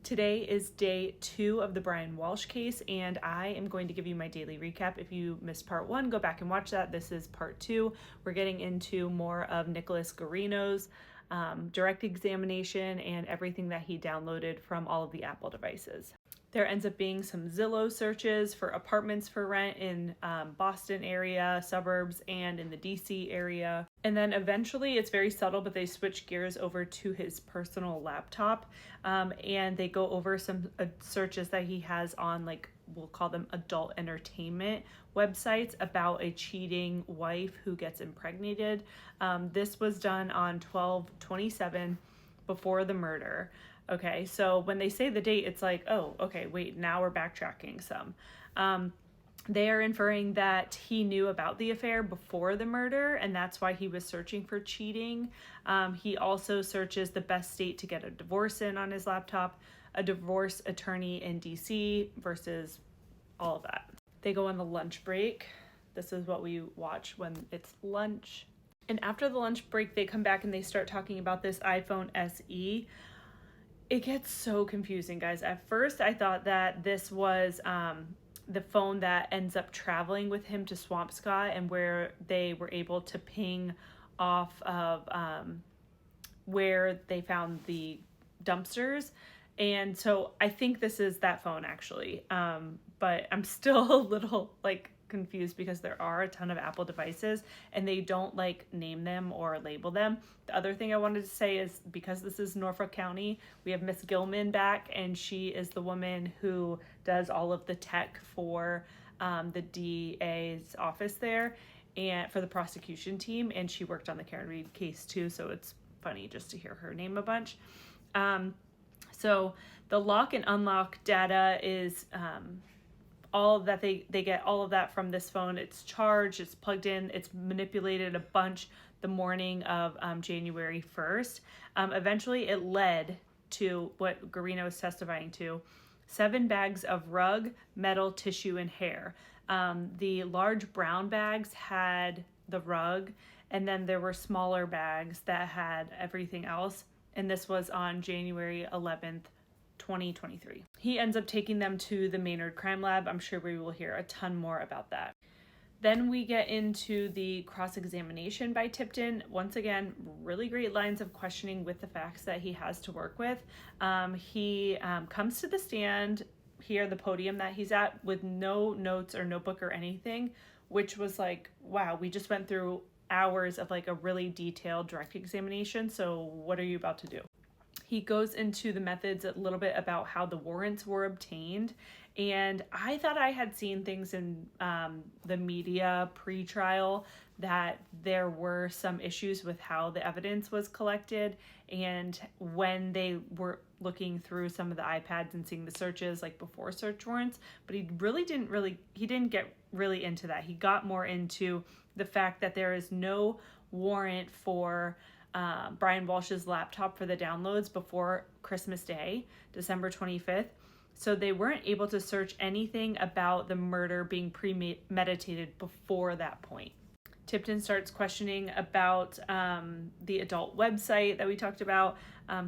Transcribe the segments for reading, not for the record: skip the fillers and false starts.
Today is day 2 of the Brian Walshe case, and I am going to give you my daily recap. If you missed part 1, go back and watch that. This is part 2. We're getting into more of Nicholas Guarino's direct examination and everything that he downloaded from all of the Apple devices. There ends up being some Zillow searches for apartments for rent in Boston area, suburbs, and in the DC area. And then eventually, it's very subtle, but they switch gears over to his personal laptop, and they go over some searches that he has on, like, we'll call them adult entertainment websites about a cheating wife who gets impregnated. This was done on 12/27 before the murder. Okay, so when they say the date, it's like, oh, okay, wait, now we're backtracking some. They are inferring that he knew about the affair before the murder, and that's why he was searching for cheating. He also searches the best state to get a divorce in on his laptop, a divorce attorney in DC versus all of that. They go on the lunch break. This is what we watch when it's lunch. And after the lunch break, they come back and they start talking about this iPhone SE. It gets so confusing, guys. At first, I thought that this was the phone that ends up traveling with him to Swampscott, and where they were able to ping off of where they found the dumpsters. And so I think this is that phone, actually. But I'm still a little, confused because there are a ton of Apple devices and they don't name them or label them. The other thing I wanted to say is, because this is Norfolk County, we have Miss Gilman back, and she is the woman who does all of the tech for the DA's office there and for the prosecution team, and she worked on the Karen Reed case too, so it's funny just to hear her name a bunch. So the lock and unlock data is all of that. They get all of that from this phone. It's charged, it's plugged in, it's manipulated a bunch the morning of January 1st. Eventually it led to what Guarino is testifying to: 7 bags of rug, metal, tissue, and hair. The large brown bags had the rug, and then there were smaller bags that had everything else. And this was on January 11th, 2023. He ends up taking them to the Maynard Crime Lab. I'm sure we will hear a ton more about that. Then we get into the cross-examination by Tipton. Once again, really great lines of questioning with the facts that he has to work with. He comes to the stand here, the podium that he's at, with no notes or notebook or anything, which was like, wow, we just went through hours of a really detailed direct examination. So what are you about to do? He goes into the methods a little bit about how the warrants were obtained. And I thought I had seen things in the media pre-trial that there were some issues with how the evidence was collected. And when they were looking through some of the iPads and seeing the searches before search warrants, but he didn't get really into that. He got more into the fact that there is no warrant for Brian Walsh's laptop for the downloads before Christmas Day, December 25th. So they weren't able to search anything about the murder being premeditated before that point. Tipton starts questioning about the adult website that we talked about.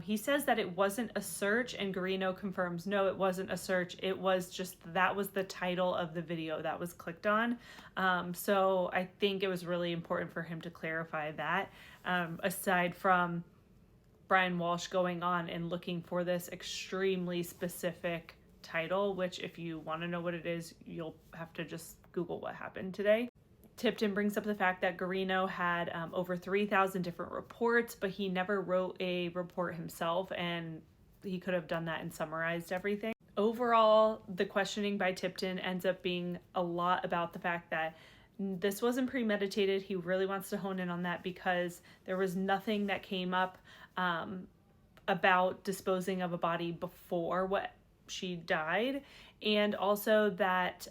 He says that it wasn't a search, and Guarino confirms, no, it wasn't a search. It was just, that was the title of the video that was clicked on. So I think it was really important for him to clarify that. Aside from Brian Walshe going on and looking for this extremely specific title, which if you want to know what it is, you'll have to just Google what happened today. Tipton brings up the fact that Guarino had over 3,000 different reports, but he never wrote a report himself, and he could have done that and summarized everything. Overall, the questioning by Tipton ends up being a lot about the fact that this wasn't premeditated. He really wants to hone in on that because there was nothing that came up about disposing of a body before what she died, and also that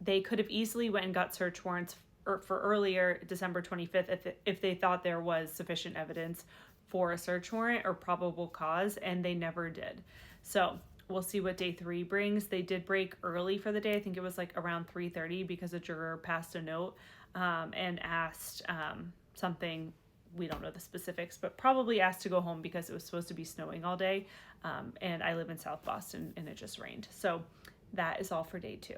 they could have easily went and got search warrants for earlier, December 25th, if they thought there was sufficient evidence for a search warrant or probable cause, and they never did. So we'll see what day 3 brings. They did break early for the day. I think it was around 3:30 because a juror passed a note and asked something we don't know the specifics, but probably asked to go home because it was supposed to be snowing all day. And I live in South Boston and it just rained. So that is all for day 2.